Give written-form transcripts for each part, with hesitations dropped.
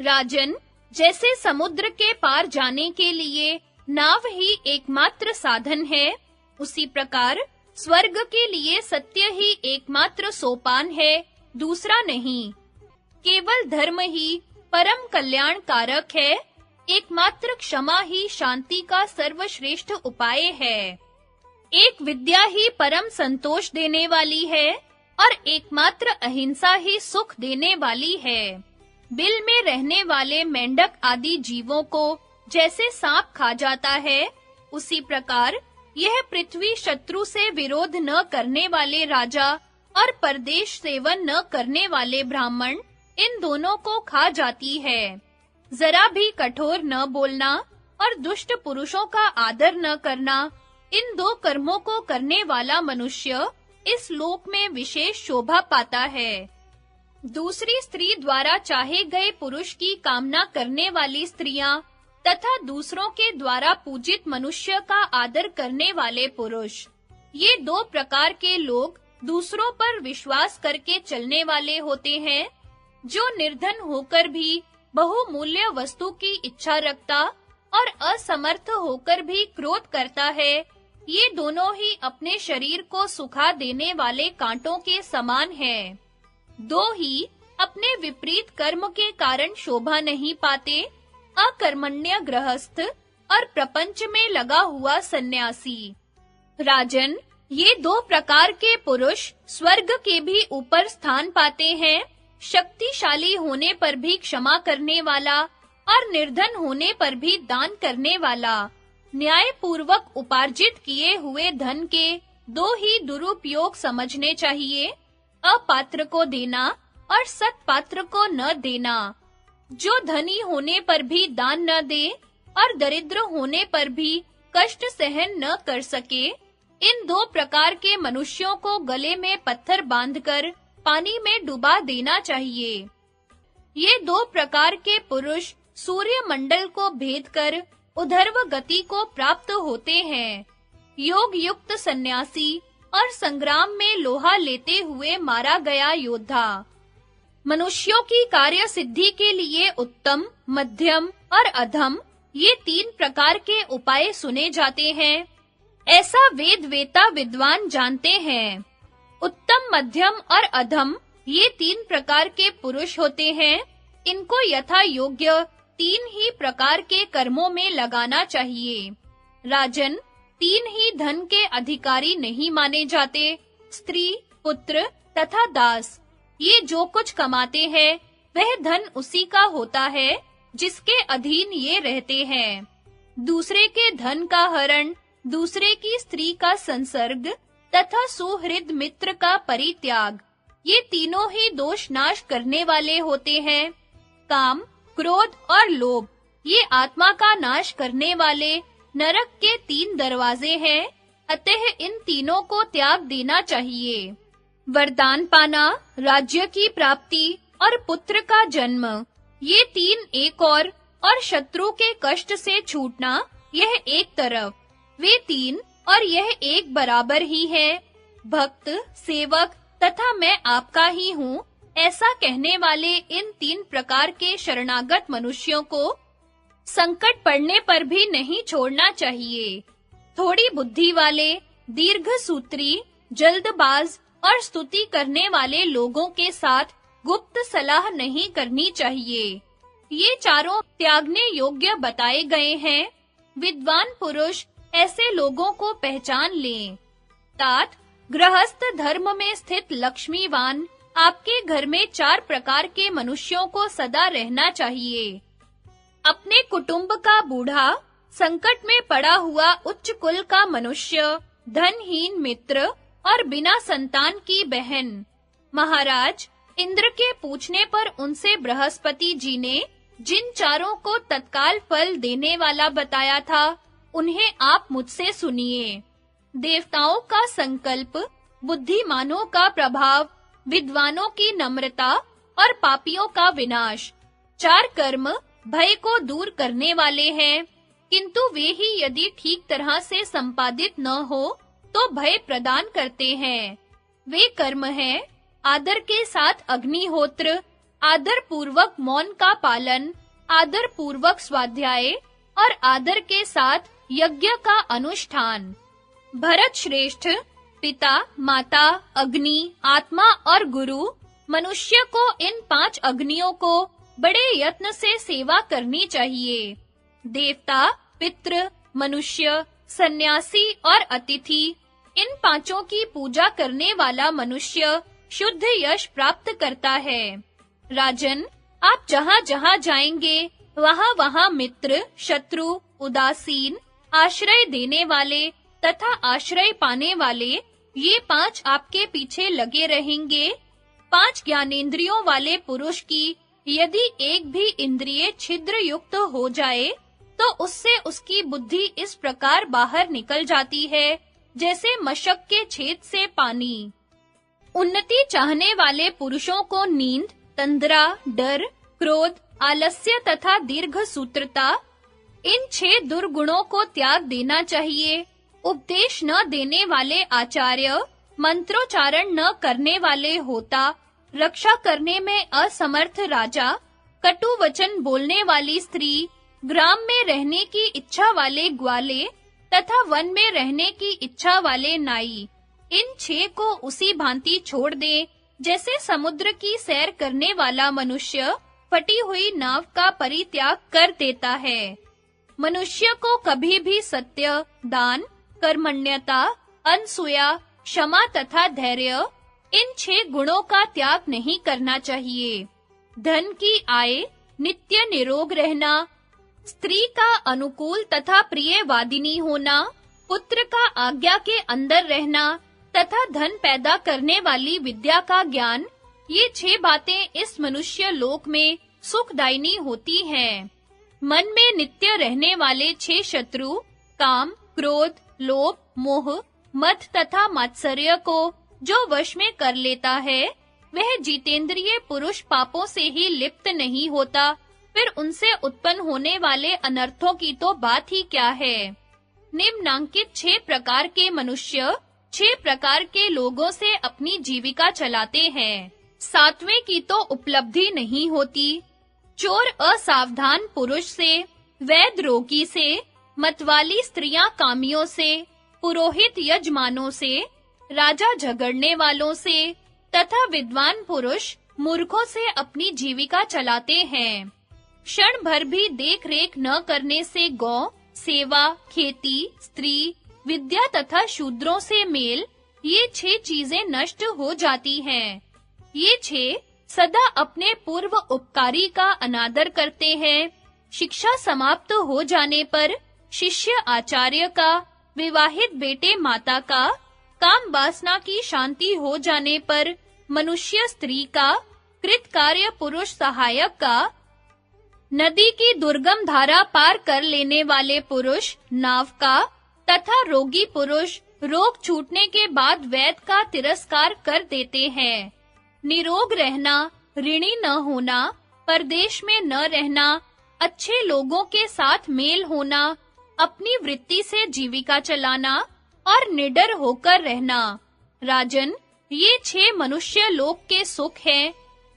राजन, जैसे समुद्र के पार जाने के लिए नाव ही एकमात्र साधन है, उसी प्रकार स्वर्ग के लिए सत्य ही एकमात्र सोपान है, दूसरा नहीं। केवल धर्म ही परम कल्याण कारक है, एकमात्र क्षमा ही शांति का सर्वश्रेष्ठ उपाय है। एक विद्या ही परम संतोष देने वाली है और एकमात्र अहिंसा ही सुख देने वाली है। बिल में रहने वाले मेंढक आदि जीवों को जैसे सांप खा जाता है, उसी प्रकार यह पृथ्वी शत्रु से विरोध न करने वाले राजा और परदेश सेवन न करने वाले ब्राह्मण, इन दोनों को खा जाती है। जरा भी कठोर न बोलना और दुष्ट पुरुषों का आदर न करना, इन दो कर्मों को करने वाला मनुष्य इस लोक में विशेष शोभा पाता है। दूसरी स्त्री द्वारा चाहे गए पुरुष की कामना करने वाली स्त्रियां तथा दूसरों के द्वारा पूजित मनुष्य का आदर करने वाले पुरुष, ये दो प्रकार के लोग दूसरों पर विश्वास करके चलने वाले होते हैं। जो निर्धन होकर भी बहुमूल्य वस्तु की इच्छा रखता और असमर्थ होकर भी क्रोध करता है, ये दोनों ही अपने शरीर को सुखा देने वाले कांटों के समान हैं। दो ही अपने विपरीत कर्म के कारण शोभा नहीं पाते, अकर्मण्य गृहस्थ और प्रपंच में लगा हुआ सन्यासी। राजन, ये दो प्रकार के पुरुष स्वर्ग के भी ऊपर स्थान पाते हैं। शक्तिशाली होने पर भी क्षमा करने वाला और निर्धन होने पर भी दान करने वाला, न्याय पूर्वक उपार्जित किए हुए धन के दो ही दुरुपयोग समझने चाहिए, अपात्र को देना और सत्पात्र को न देना। जो धनी होने पर भी दान न दे और दरिद्र होने पर भी कष्ट सहन न कर सके, इन दो प्रकार के मनुष्यों को गले में पत्थर बांधकर पानी में डुबा देना चाहिए। ये दो प्रकार के पुरुष सूर्य मंडल को भेद कर उधर्व गति को प्राप्त होते हैं। योग युक्त सन्यासी और संग्राम में लोहा लेते हुए मारा गया योद्धा। मनुष्यों की कार्य सिद्धि के लिए उत्तम, मध्यम और अधम, ये तीन प्रकार के उपाय सुने जाते हैं। ऐसा वेद वेता विद्वान जानते हैं। उत्तम, मध्यम और अधम, ये तीन प्रकार के पुरुष होते हैं। इनको यथा योग्य तीन ही प्रकार के कर्मों में लगाना चाहिए। राजन, तीन ही धन के अधिकारी नहीं माने जाते, स्त्री, पुत्र तथा दास। ये जो कुछ कमाते हैं, वह धन उसी का होता है जिसके अधीन ये रहते हैं। दूसरे के धन का हरण, दूसरे की स्त्री का संसर्ग तथा सुहृद मित्र का परित्याग, ये तीनों ही दोष नाश करने वाले होते हैं। काम, क्रोध और लोभ, ये आत्मा का नाश करने वाले नरक के तीन दरवाजे हैं, अतः इन तीनों को त्याग देना चाहिए। वरदान पाना, राज्य की प्राप्ति और पुत्र का जन्म, ये तीन एक और शत्रु के कष्ट से छूटना, यह एक तरफ। वे तीन और यह एक बराबर ही है। भक्त, सेवक तथा मैं आपका ही हूँ, ऐसा कहने वाले इन तीन प्रकार के शरणागत मनुष्यों को संकट पड़ने पर भी नहीं छोड़ना चाहिए। थोड़ी बुद्धि वाले, दीर्घसूत्री, जल्दबाज और स्तुति करने वाले लोगों के साथ गुप्त सलाह नहीं करनी चाहिए। ये चारों त्यागने योग्य बताए गए हैं। विद्वान पुरुष ऐसे लोगों को पहचान लें। तात, गृहस्थ धर्म में स्थित लक्ष्मीवान, आपके घर में चार प्रकार के मनुष्यों को सदा रहना चाहिए। अपने कुटुंब का बूढ़ा, संकट में पड़ा हुआ उच्च कुल का मनुष्य, धनहीन मित्र और बिना संतान की बहन। महाराज, इंद्र के पूछने पर उनसे बृहस्पति जी ने जिन चारों को तत्काल फल देने वाला बताया था, उन्हें आप मुझसे सुनिए। देवताओं का संकल्प, बुद्धिमानों का प्रभाव, विद्वानों की नम्रता और पापियों का विनाश। चार कर्म भय को दूर करने वाले हैं, किंतु वे ही यदि ठीक तरह से संपादित न हो तो भय प्रदान करते हैं। वे कर्म हैं आदर के साथ अग्निहोत्र, आदर पूर्वक मौन का पालन, आदर पूर्वक स्वाध्याय और आदर के साथ यज्ञ का अनुष्ठान। भरत श्रेष्ठ, पिता, माता, अग्नि, आत्मा और गुरु मनुष्य को इन 5 अग्नियों को बड़े यत्न से सेवा करनी चाहिए। देवता, पितृ, मनुष्य, सन्यासी और अतिथि, इन 5 की पूजा करने वाला मनुष्य शुद्ध यश प्राप्त करता है। राजन, आप जहाँ-जहाँ जाएंगे, वहाँ-वहाँ मित्र, शत्रु, उदासीन, आश्रय देने वाले तथा आश्रय पाने वाले, ये 5 आपके पीछे लगे रहेंगे। 5 ज्ञानेंद्रियों वाले पुरुष की यदि एक भी इंद्रिय छिद्र युक्त हो जाए, तो उससे उसकी बुद्धि इस प्रकार बाहर निकल जाती है, जैसे मशक के छेद से पानी। उन्नति चाहने वाले पुरुषों को नींद, तंद्रा, डर, क्रोध, आलस्य तथा दीर्घ सूत्रता, इन 6 दुर्गुणों को त्याग देना चाहिए। उपदेश न देने वाले आचार्य, मंत्रोच्चारण न करने वाले होता, रक्षा करने में असमर्थ राजा, कटु वचन बोलने वाली स्त्री, ग्राम में रहने की इच्छा वाले ग्वाले तथा वन में रहने की इच्छा वाले नाई, इन 6 को उसी भांति छोड़ दें जैसे समुद्र की सैर करने वाला मनुष्य फटी हुई नाव का परित्याग कर देता है। मनुष्य को कभी भी सत्य, दान, कर्मण्यता, अनसूया, क्षमा तथा धैर्य, इन 6 गुणों का त्याग नहीं करना चाहिए। धन की आय, नित्य निरोग रहना, स्त्री का अनुकूल तथा प्रिय वादिनी होना, पुत्र का आज्ञा के अंदर रहना तथा धन पैदा करने वाली विद्या का ज्ञान, ये 6 बातें इस मनुष्य लोक में सुखदायिनी होती हैं। मन में नित्य रहने वाले 6 शत्रु, काम, क्रोध, लोभ, मोह, मद तथा मात्सर्य को जो वश में कर लेता है, वह जितेंद्रिय पुरुष पापों से ही लिप्त नहीं होता, फिर उनसे उत्पन्न होने वाले अनर्थों की तो बात ही क्या है। निम्नांकित 6 प्रकार के मनुष्य 6 प्रकार के लोगों से अपनी जीविका चलाते हैं। 7वें की तो उपलब्धि नहीं होती। चोर असावधान पुरुष से, वैद रोगी से, मतवाली स्त्रियां कामियों से, पुरोहित यजमानों से, राजा झगड़ने वालों से तथा विद्वान पुरुष मूर्खों से अपनी जीविका चलाते हैं। क्षण भर भी देख रेख न करने से गौ, सेवा, खेती, स्त्री, विद्या तथा शूद्रों से मेल, ये 6 चीजें नष्ट हो जाती हैं। ये 6 सदा अपने पूर्व उपकारी का अनादर करते हैं। शिक्षा समाप्त हो जाने पर शिष्य आचार्य का, विवाहित बेटे माता का, काम वासना की शांति हो जाने पर मनुष्य स्त्री का, कृतकार्य पुरुष सहायक का, नदी की दुर्गम धारा पार कर लेने वाले पुरुष नाव का तथा रोगी पुरुष रोग छूटने के बाद वैद्य का तिरस्कार कर देते हैं। निरोग रहना, ऋणी न होना, परदेश में न रहना, अच्छे लोगों के साथ मेल होना, अपनी वृत्ति से जीविका चलाना और निडर होकर रहना। राजन, ये 6 मनुष्य लोक के सुख हैं।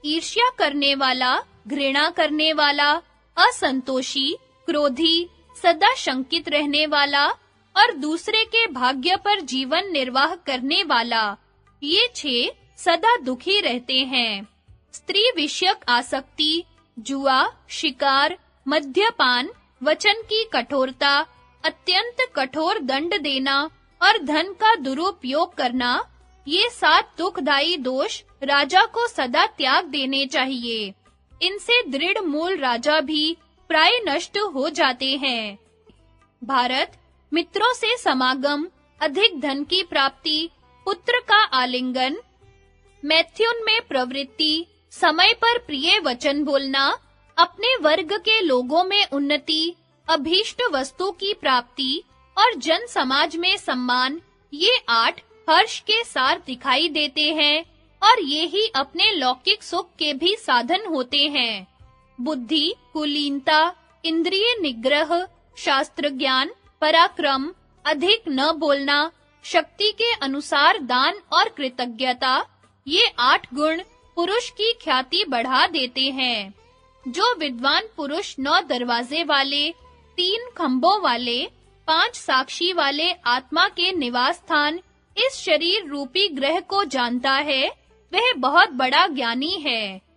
ईर्ष्या करने वाला, घृणा करने वाला, असंतोषी, क्रोधी, सदा शंकित रहने वाला और दूसरे के भाग्य पर जीवन निर्वाह करने वाला, ये 6 सदा दुखी रहते हैं। स्त्री विषयक आसक्ति, जुआ, शिकार, मद्यपान, वचन की कठोरता, अत्यंत कठोर दंड देना और धन का दुरुपयोग करना, ये 7 दुखदायी दोष राजा को सदा त्याग देने चाहिए। इनसे दृढ़ मूल राजा भी प्राय नष्ट हो जाते हैं। भारत, मित्रों से समागम, अधिक धन की प्राप्ति, पुत्र का आलिंगन, मैथुन में प्रवृत्ति, समय पर प्रिय वचन बोलना, अपने वर्ग के लोगों में उन्नति, अभीष्ट वस्तु की प्राप्ति और जन समाज में सम्मान, ये 8 हर्ष के सार दिखाई देते हैं और ये ही अपने लौकिक सुख के भी साधन होते हैं। बुद्धि, कुलीनता, इंद्रिय निग्रह, शास्त्र ज्ञान, पराक्रम, अधिक न बोलना, शक्ति के अनुसार दान और कृतज्ञता, ये 8 गुण पुरुष की ख्याति बढ़ा देते हैं। जो विद्वान पुरुष 9 दरवाजे वाले, 3 खंभों वाले, 5 साक्षी वाले आत्मा के निवास स्थान इस शरीर रूपी ग्रह को जानता है, वह बहुत बड़ा ज्ञानी है।